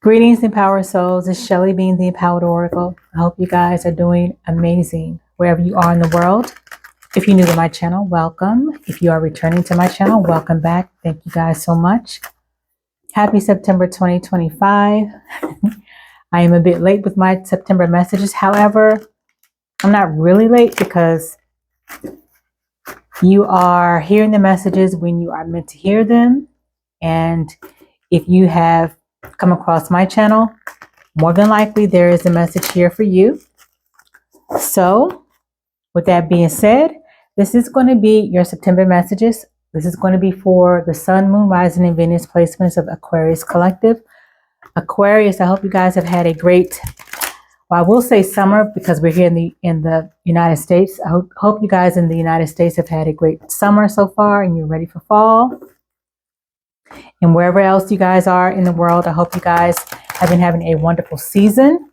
Greetings, Empowered Souls. It's Shelly being the Empowered Oracle. I hope you guys are doing amazing wherever you are in the world. If you're new to my channel, welcome. If you are returning to my channel, welcome back. Thank you guys so much. Happy September 2025. I am a bit late with my September messages. However, I'm not really late because you are hearing the messages when you are meant to hear them. And if you have come across my channel, more than likely there is a message here for you. So with that being said, this is going to be your September messages. This is going to be for the Sun, Moon, Rising, and Venus placements of Aquarius Collective. Aquarius, I hope you guys have had a great, well, I will say summer because we're here in the United States. I hope you guys in the United States have had a great summer so far and you're ready for fall. And wherever else you guys are in the world, I hope you guys have been having a wonderful season.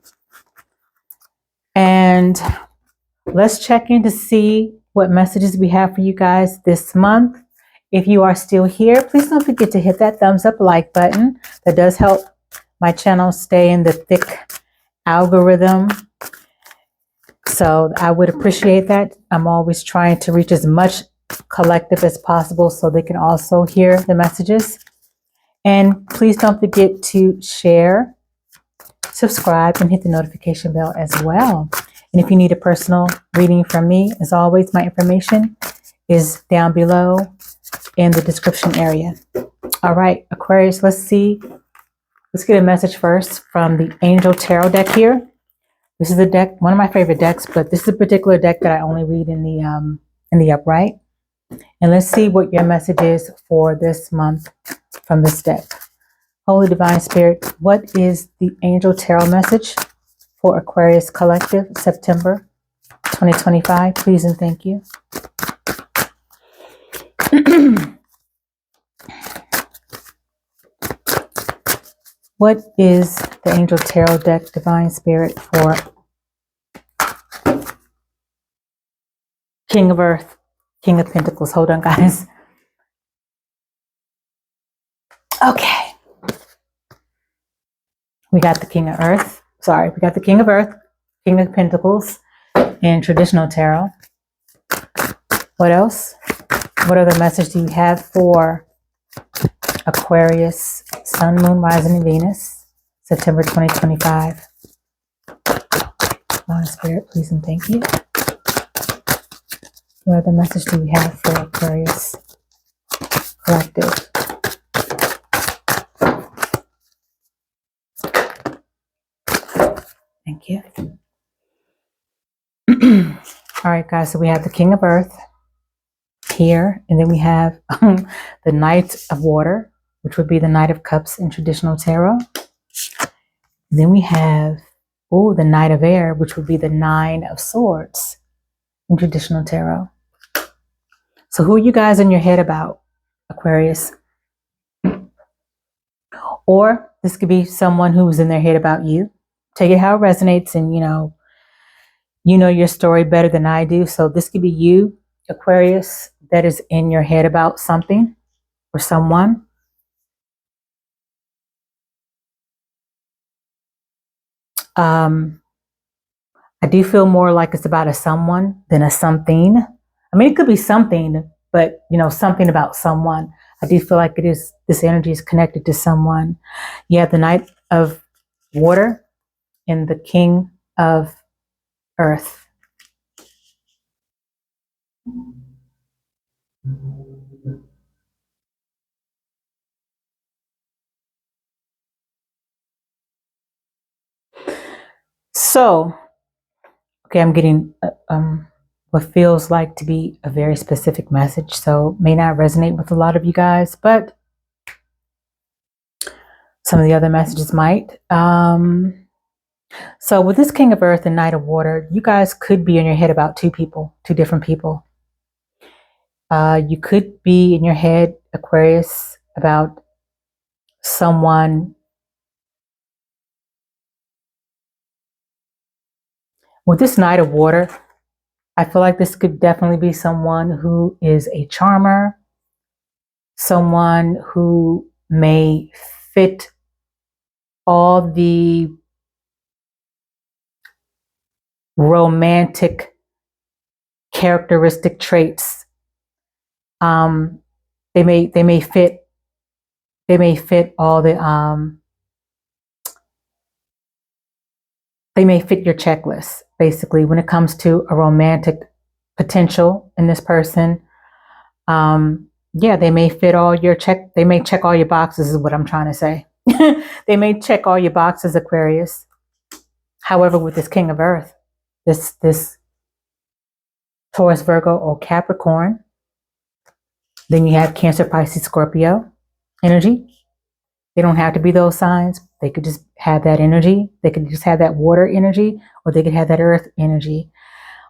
And let's check in to see what messages we have for you guys this month. If you are still here, please don't forget to hit that thumbs up like button. That does help my channel stay in the thick algorithm. So I would appreciate that. I'm always trying to reach as much collective as possible so they can also hear the messages. And please don't forget to share, subscribe, and hit the notification bell as well. And if you need a personal reading from me, as always, my information is down below in the description area. All right, Aquarius, let's see. Let's get a message first from the Angel Tarot deck here. This is the deck, one of my favorite decks, but this is a particular deck that I only read in the upright. And let's see what your message is for this month from this deck. Holy Divine Spirit, what is the Angel Tarot message for Aquarius Collective, September 2025? Please and thank you. What is the Angel Tarot deck, Divine Spirit, for King of Earth, King of Pentacles? Hold on, guys. Okay. We got the King of Earth. Sorry, we got the King of Earth, King of Pentacles, and traditional tarot. What else? What other message do you have for Aquarius, Sun, Moon, Rising, and Venus, September 2025? Divine Spirit, please and thank you. What other message do you have for Aquarius Collective? Thank you. All right, guys, so we have the King of Earth here, and then we have the Knight of Water, which would be the Knight of Cups in traditional tarot. And then we have, the Knight of Air, which would be the Nine of Swords in traditional tarot. So who are you guys in your head about, Aquarius? Or this could be someone who's in their head about you. Take it how it resonates, and you know your story better than I do. So this could be you, Aquarius, that is in your head about something or someone. I do feel more like it's about a someone than a something. I mean, it could be something, but something about someone. I do feel like this energy is connected to someone. You have the Knight of Water and the King of Earth. So, okay, I'm getting what feels like to be a very specific message, so may not resonate with a lot of you guys, but some of the other messages might. So with this King of Earth and Knight of Water, you guys could be in your head about two different people. You could be in your head, Aquarius, about someone. With this Knight of Water, I feel like this could definitely be someone who is a charmer, someone who may fit all the romantic characteristic traits. They may fit all the they may fit your checklist, basically, when it comes to a romantic potential in this person. Yeah, they may fit all your they may check all your boxes, is what I'm trying to say. They may check all your boxes, Aquarius. However, with this King of Earth, this Taurus, Virgo, or Capricorn, then you have Cancer, Pisces, Scorpio energy. They don't have to be those signs. They could just have that energy. They could just have that water energy, or they could have that earth energy.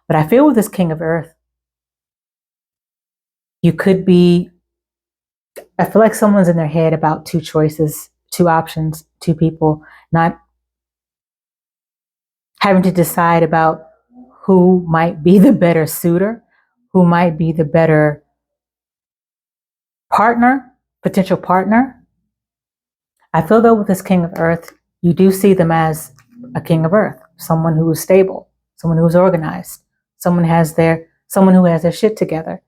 But I feel with this King of Earth, you could be, I feel like someone's in their head about two choices, two options, two people, not having to decide about who might be the better suitor, who might be the better partner, potential partner. I feel though with this King of Earth, you do see them as a King of Earth, someone who is stable, someone who is organized, someone who has their shit together,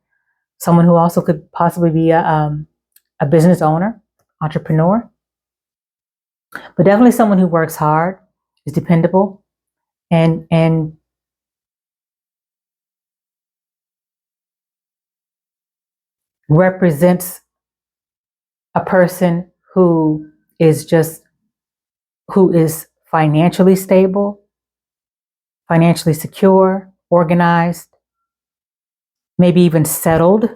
someone who also could possibly be a business owner, entrepreneur, but definitely someone who works hard, is dependable, and represents a person who is financially stable, financially secure, organized, maybe even settled.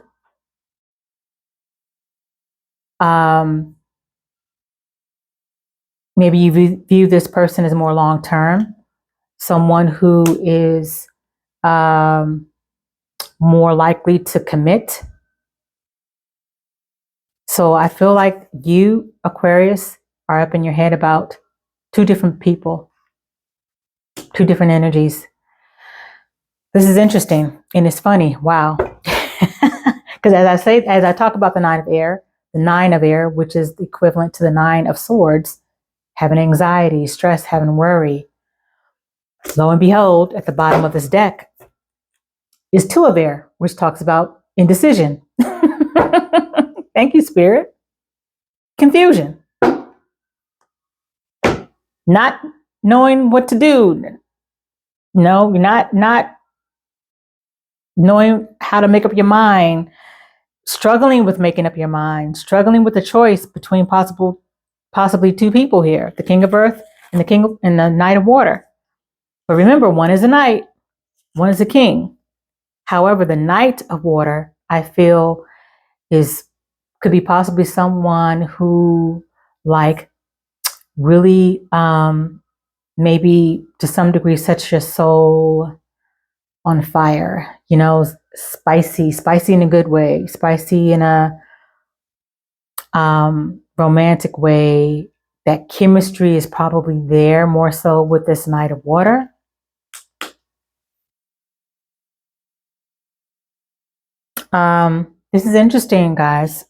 Maybe you view this person as more long-term, someone who is more likely to commit. So I feel like you, Aquarius, are up in your head about two different people, two different energies. This is interesting and it's funny. Wow. Because as I talk about the Nine of Air, which is the equivalent to the Nine of Swords, having anxiety, stress, having worry. Lo and behold, at the bottom of this deck is Two of Air, which talks about indecision. Thank you, Spirit. Confusion. Not knowing what to do. No, you're not knowing how to make up your mind, struggling with making up your mind, struggling with the choice between possibly two people here, the King of Earth and the Knight of Water. But remember, one is a knight, one is a king. However, the Knight of Water, I feel, could be possibly someone who, like, really maybe to some degree sets your soul on fire, spicy in a good way, spicy in a romantic way. That chemistry is probably there more so with this Knight of Water. This is interesting, guys.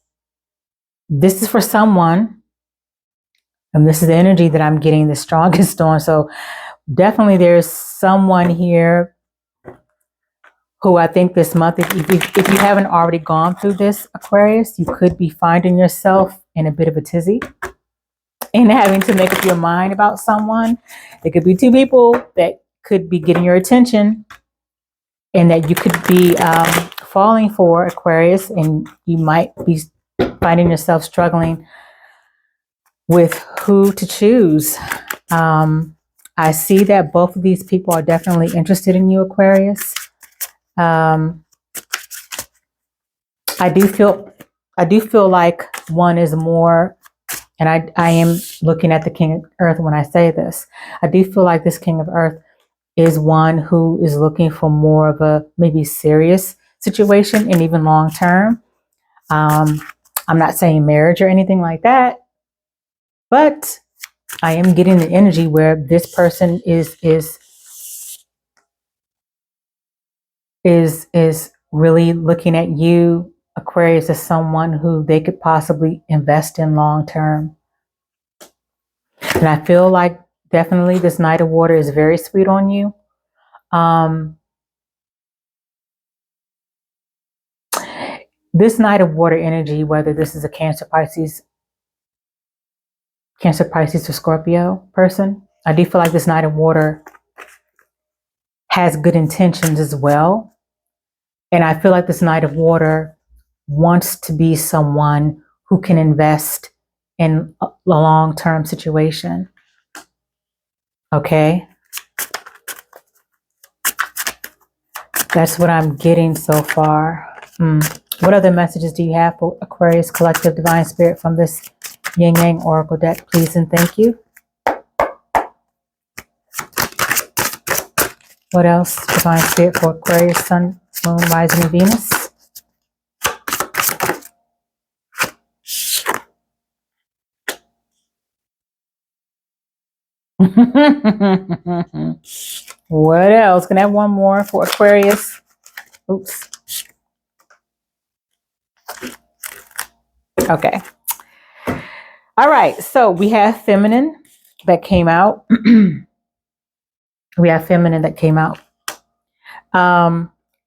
This is for someone, and this is the energy that I'm getting the strongest on. So definitely there's someone here who I think this month, if you haven't already gone through this, Aquarius, you could be finding yourself in a bit of a tizzy and having to make up your mind about someone. It could be two people that could be getting your attention and that you could be falling for, Aquarius, and you might be finding yourself struggling with who to choose. I see that both of these people are definitely interested in you, Aquarius. I do feel like one is more, and I am looking at the King of Earth when I say this. I do feel like this King of Earth is one who is looking for more of a maybe serious situation and even long term. I'm not saying marriage or anything like that, but I am getting the energy where this person is really looking at you, Aquarius, as someone who they could possibly invest in long term. And I feel like definitely this Knight of Water is very sweet on you. This Knight of Water energy, whether this is a Cancer, Pisces, or Scorpio person, I do feel like this Knight of Water has good intentions as well. And I feel like this Knight of Water wants to be someone who can invest in a long-term situation. Okay? That's what I'm getting so far. What other messages do you have for Aquarius Collective Divine Spirit from this Yin Yang Oracle deck, please and thank you? What else? Divine Spirit for Aquarius, Sun, Moon, Rising, and Venus. What else? Can I have one more for Aquarius? Oops. Okay. All right. So we have Feminine that came out. We have Feminine that came out.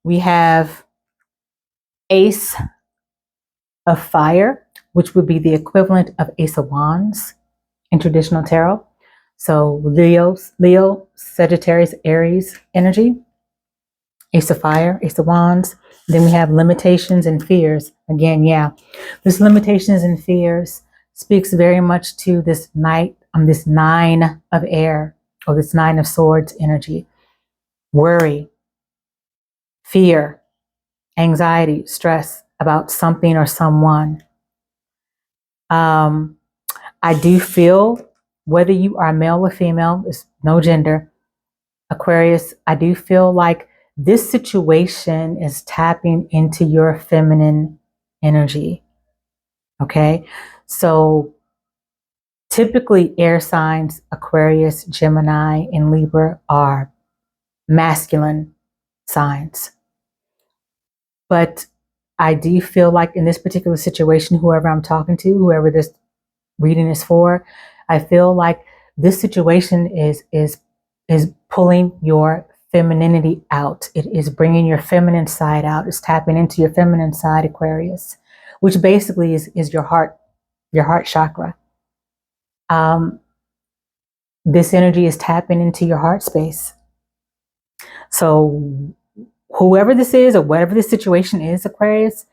We have Ace of Fire, which would be the equivalent of Ace of Wands in traditional tarot. So Leo, Sagittarius, Aries energy. Ace of Fire, Ace of Wands. Then we have limitations and fears. Again, yeah, this limitations and fears speaks very much to this this Nine of Air, or this Nine of Swords energy. Worry, fear, anxiety, stress about something or someone. I do feel, whether you are male or female, there's no gender, Aquarius, I do feel like this situation is tapping into your feminine energy. Okay. So typically air signs, Aquarius, Gemini, and Libra are masculine signs. But I do feel like in this particular situation, whoever I'm talking to, whoever this reading is for, I feel like this situation is pulling your femininity out. It is bringing your feminine side out. It's tapping into your feminine side, Aquarius, which basically is your heart chakra. This energy is tapping into your heart space. So whoever this is, or whatever the situation is, Aquarius,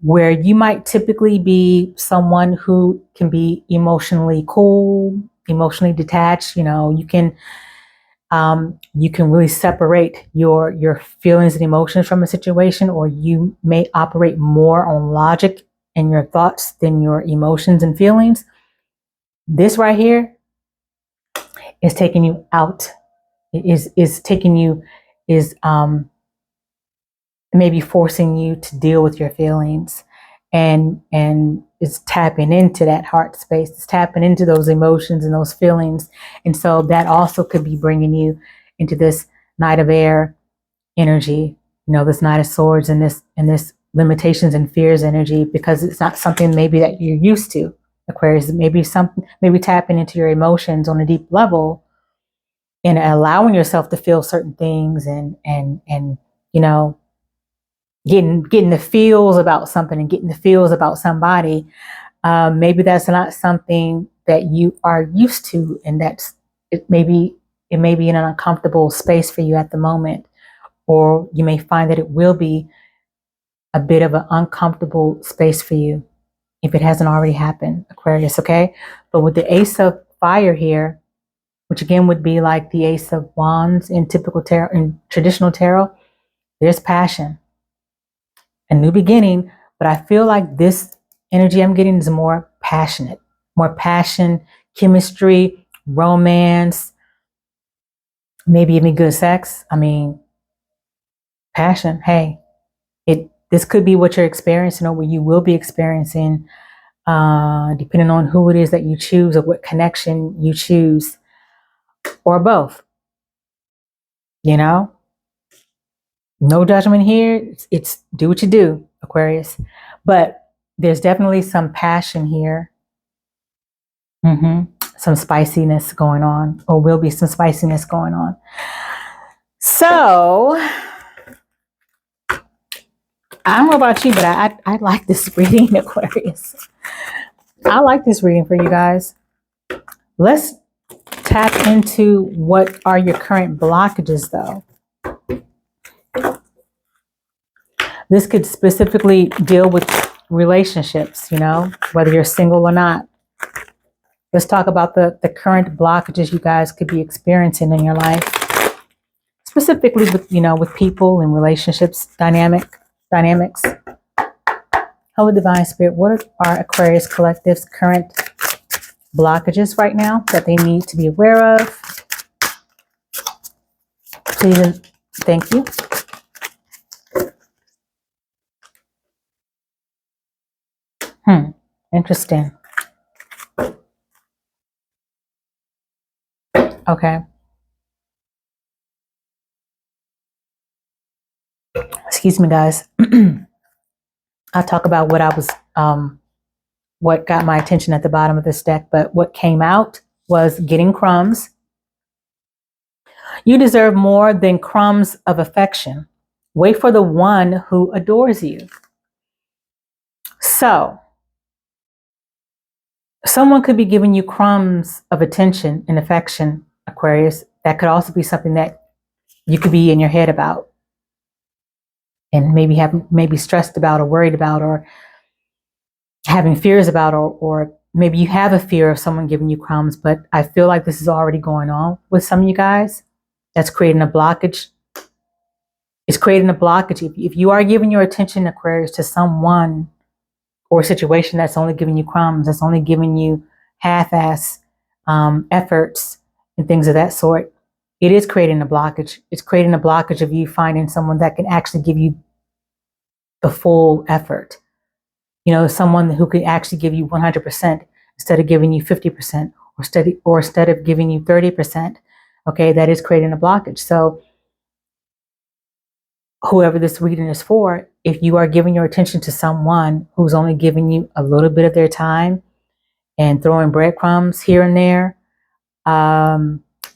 where you might typically be someone who can be emotionally cool, emotionally detached, you can really separate your feelings and emotions from a situation, or you may operate more on logic and your thoughts than your emotions and feelings. This right here is taking you out. It is taking you, maybe forcing you to deal with your feelings, and it's tapping into that heart space. It's tapping into those emotions and those feelings. And so that also could be bringing you into this Knight of Air energy, this Knight of Swords, and this limitations and fears energy, because it's not something maybe that you're used to, Aquarius. Maybe tapping into your emotions on a deep level and allowing yourself to feel certain things, and getting the feels about something and getting the feels about somebody. Maybe that's not something that you are used to, and it may be in an uncomfortable space for you at the moment, or you may find that it will be a bit of an uncomfortable space for you if it hasn't already happened, Aquarius. Okay, but with the Ace of Fire here, which again would be like the Ace of Wands in typical tarot, in traditional tarot, there's passion, a new beginning. But I feel like this energy I'm getting is more passionate, more passion, chemistry, romance, maybe even good sex. I mean, passion. Hey, this could be what you're experiencing, or what you will be experiencing, depending on who it is that you choose, or what connection you choose, or both. No judgment here. It's do what you do, Aquarius. But there's definitely some passion here. some spiciness going on, or will be some spiciness going on. So I don't know about you, but I like this reading, Aquarius. I like this reading for you guys. Let's tap into what are your current blockages, though. This could specifically deal with relationships, you know, whether you're single or not. Let's talk about the current blockages you guys could be experiencing in your life, specifically with, you know, with people and relationships, dynamics. Holy Divine Spirit, what are Aquarius Collective's current blockages right now that they need to be aware of? Please, thank you. Interesting. Okay. Excuse me, guys. I'll talk about what I was, what got my attention at the bottom of this deck, but what came out was getting crumbs. You deserve more than crumbs of affection. Wait for the one who adores you. So, someone could be giving you crumbs of attention and affection, Aquarius. That could also be something that you could be in your head about and maybe stressed about or worried about or having fears about, or maybe you have a fear of someone giving you crumbs, but I feel like this is already going on with some of you guys. That's creating a blockage. It's creating a blockage. If you are giving your attention, Aquarius, to someone or a situation that's only giving you crumbs, that's only giving you half-ass efforts and things of that sort, it is creating a blockage. It's creating a blockage of you finding someone that can actually give you the full effort. You know, someone who could actually give you 100% instead of giving you 50%, or instead of giving you 30%. Okay, that is creating a blockage. So whoever this reading is for, if you are giving your attention to someone who's only giving you a little bit of their time and throwing breadcrumbs here and there,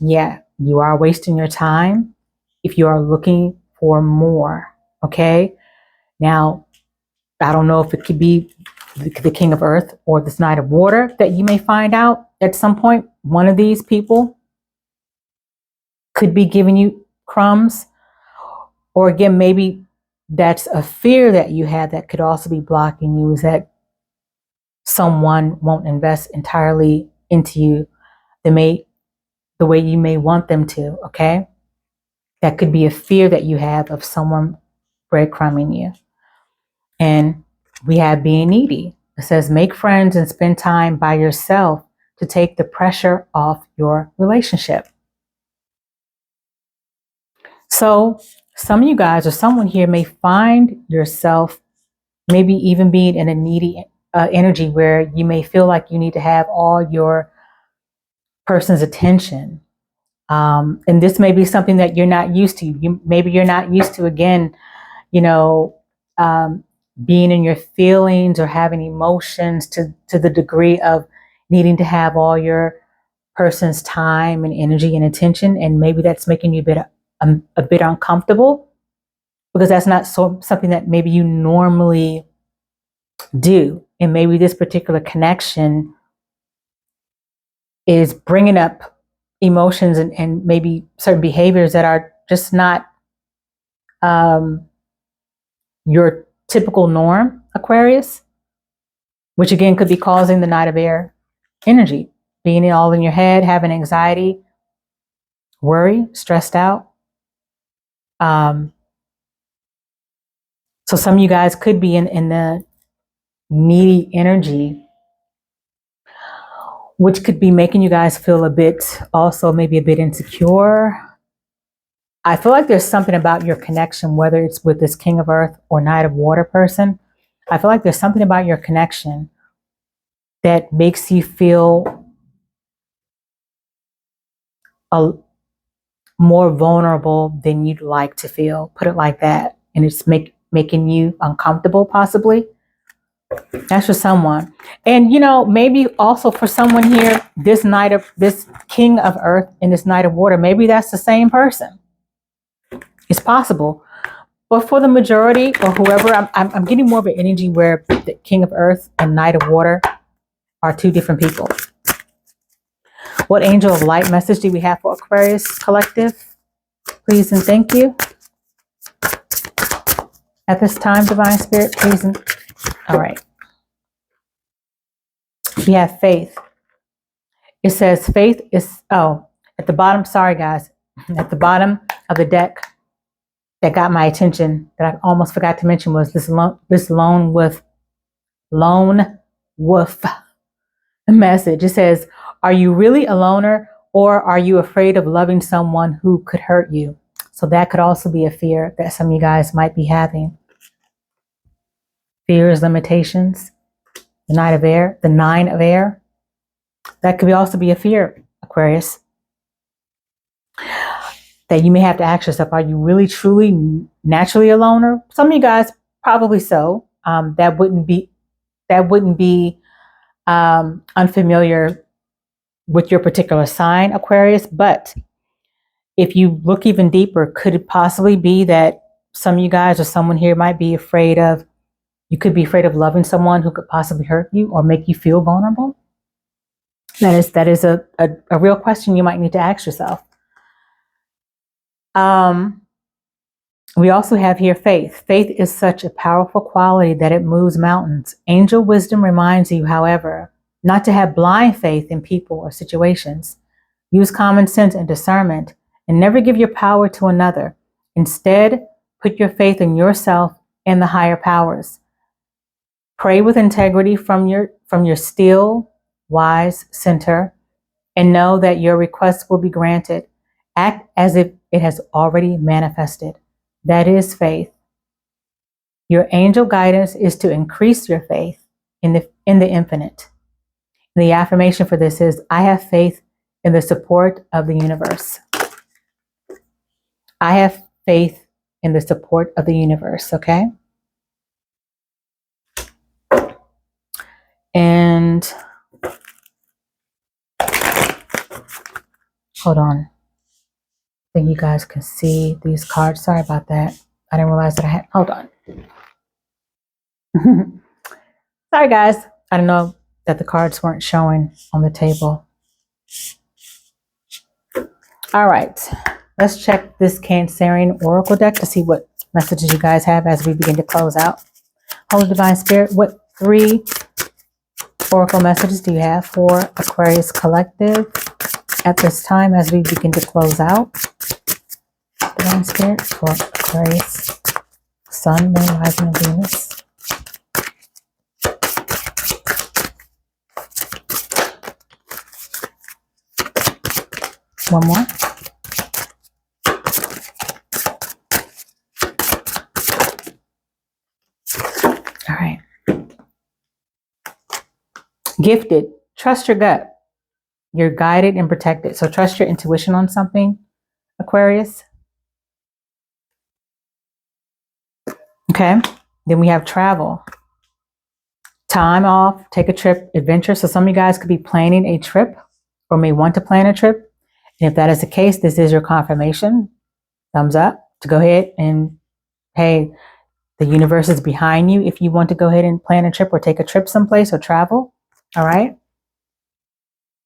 yeah, you are wasting your time if you are looking for more. Okay, now I don't know if it could be the King of Earth or this Knight of Water that you may find out at some point. One of these people could be giving you crumbs. Or again, maybe that's a fear that you have that could also be blocking you, is that someone won't invest entirely into you the way you may want them to, okay? That could be a fear that you have of someone breadcrumbing you. And we have being needy. It says, make friends and spend time by yourself to take the pressure off your relationship. So some of you guys or someone here may find yourself maybe even being in a needy energy where you may feel like you need to have all your person's attention. And this may be something that you're not used to. Maybe you're not used to, again, you know, being in your feelings or having emotions to the degree of needing to have all your person's time and energy and attention. And maybe that's making you a bit uncomfortable, because that's not something that maybe you normally do. And maybe this particular connection is bringing up emotions and maybe certain behaviors that are just not your typical norm, Aquarius, which again could be causing the Knight of Air energy, being all in your head, having anxiety, worry, stressed out. So some of you guys could be in the needy energy, which could be making you guys feel a bit, also maybe a bit insecure. I feel like there's something about your connection, whether it's with this King of Earth or Knight of Water person. I feel like there's something about your connection that makes you feel more vulnerable than you'd like to feel. Put it like that. And it's making you uncomfortable, possibly. That's for someone. And, you know, maybe also for someone here, this king of earth and this knight of water, maybe that's the same person. It's possible. But for the majority or whoever, I'm getting more of an energy where the king of earth and knight of water are two different people. What angel of light message do we have for Aquarius collective? Please and thank you. At this time, Divine Spirit, please and... All right. We have faith. It says faith is... Oh, at the bottom, sorry guys. At the bottom of the deck that got my attention that I almost forgot to mention was this lone wolf message. It says, are you really a loner, or are you afraid of loving someone who could hurt you? So that could also be a fear that some of you guys might be having. Fears, limitations, the Knight of Air, the Nine of Air. That could also be a fear, Aquarius, that you may have to ask yourself, are you really, truly, naturally a loner? Some of you guys, probably so. That wouldn't be unfamiliar with your particular sign, Aquarius. But if you look even deeper, could it possibly be that some of you guys or someone here might be afraid of, you could be afraid of loving someone who could possibly hurt you or make you feel vulnerable? That is a real question you might need to ask yourself. We also have here faith. Faith is such a powerful quality that it moves mountains. Angel wisdom reminds you, however, not to have blind faith in people or situations. Use common sense and discernment, and never give your power to another. Instead, put your faith in yourself and the higher powers. Pray with integrity from your still, wise center, and know that your request will be granted. Act as if it has already manifested. That is faith. Your angel guidance is to increase your faith in the infinite. The affirmation for this is, I have faith in the support of the universe. I have faith in the support of the universe, okay? And hold on. I think you guys can see these cards. Sorry about that. I didn't realize that I had, hold on. Sorry guys. I didn't know that the cards weren't showing on the table. All right. Let's check this Cancerian Oracle deck to see what messages you guys have as we begin to close out. Holy Divine Spirit, what 3 Oracle messages do you have for Aquarius Collective at this time as we begin to close out? Divine Spirit for Aquarius, Sun, Moon, Rising, and Venus. One more. All right. Gifted. Trust your gut. You're guided and protected. So trust your intuition on something, Aquarius. Okay. Then we have travel. Time off, take a trip, adventure. So some of you guys could be planning a trip or may want to plan a trip. And if that is the case, this is your confirmation. Thumbs up to go ahead and, hey, the universe is behind you if you want to go ahead and plan a trip or take a trip someplace or travel. All right.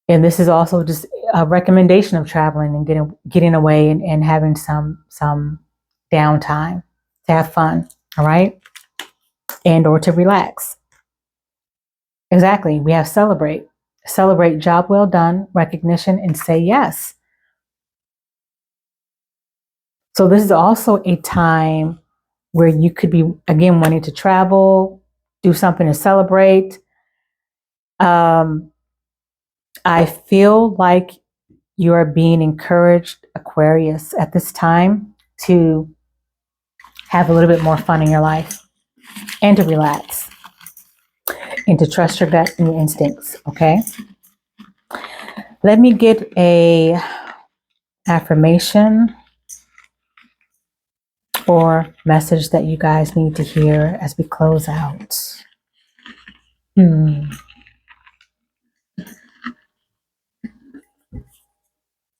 And this is also just a recommendation of traveling and getting away and having some downtime to have fun. All right. And or to relax. Exactly. We have celebrate. Celebrate, job well done, recognition, and say yes. So this is also a time where you could be, again, wanting to travel, do something to celebrate. I feel like you are being encouraged, Aquarius, at this time to have a little bit more fun in your life and to relax and to trust your gut and your instincts, okay? Let me get a affirmation or message that you guys need to hear as we close out.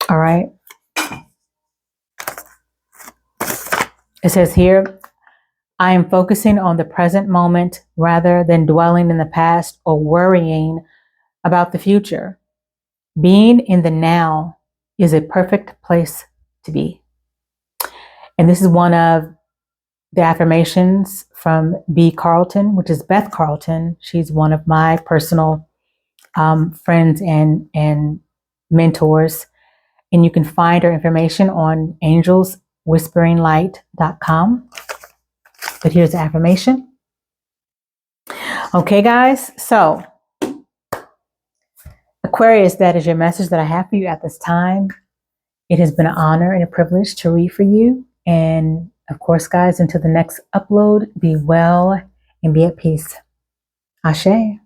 All right. It says here, I am focusing on the present moment rather than dwelling in the past or worrying about the future. Being in the now is a perfect place to be. And this is one of the affirmations from B. Carlton, which is Beth Carlton. She's one of my personal friends and mentors. And you can find her information on angelswhisperinglight.com. But here's the affirmation. Okay, guys. So, Aquarius, that is your message that I have for you at this time. It has been an honor and a privilege to read for you. And of course, guys, until the next upload, be well and be at peace. Ashe.